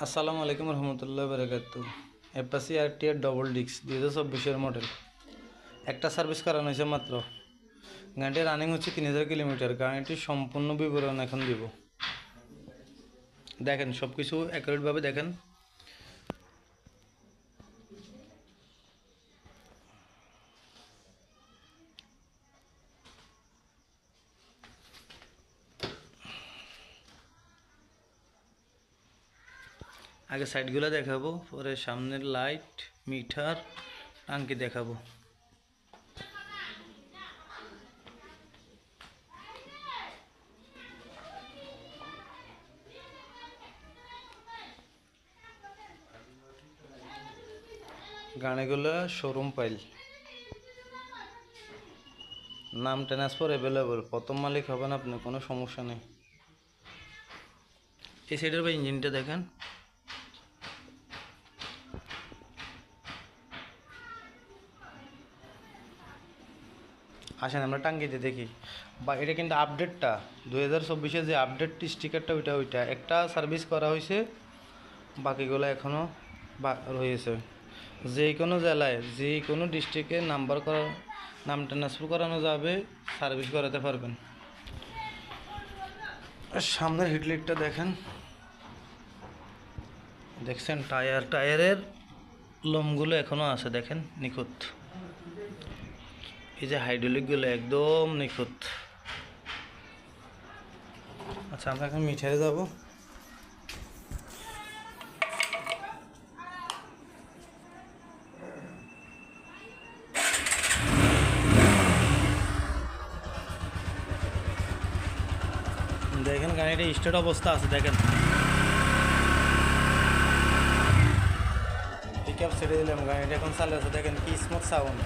আসসালামু আলাইকুম রহমতুল্লাহ বারাকাতু। Apache RTR double disc 2024 model একটা সার্ভিস করানো হয়েছে মাত্র। গাড়িটি রানিং হচ্ছে 3000 কিলোমিটার। গাড়িটির সম্পূর্ণ বিবরণ এখন দিব। দেখেন সব কিছু অ্যাকুরেটভাবে দেখেন। আগে সাইডগুলো দেখাবো, পরে সামনের লাইট, মিটার, টাঙ্কি দেখাবো। গাড়িগুলো শোরুম পাইল, নাম ট্রান্সফার অ্যাভেলেবল। প্রথম মালিক হবেন আপনি, কোনো সমস্যা নেই। এই সাইডের বা ইঞ্জিনটা দেখেন। আসেন আমরা টাঙ্গিতে দেখি। বা এটা কিন্তু আপডেটটা 2024-এর যে আপডেট স্টিকারটা ওইটা একটা সার্ভিস করা হয়েছে, বাকিগুলো এখনও রয়েছে। যে কোনো জেলায় যে কোনো ডিস্ট্রিক্টে নাম ট্রান্সফার করানো যাবে, সার্ভিস করাতে পারবেন। সামনের হেডলাইটটা দেখেন, দেখছেন টায়ারের লোমগুলো এখনও আছে, দেখেন নিখুঁত। এই যে হাইড্রোলিকগুলো একদম নিখুঁত। আচ্ছা, আমরা এখন মিটারে যাব। দেখেন গাড়িটা স্টার্ট অবস্থা আছে, দেখেন পিক আপ ছেড়ে দিলাম, গাড়িটা এখন চালু আছে। দেখেন কি স্মুথ সাউন্ড।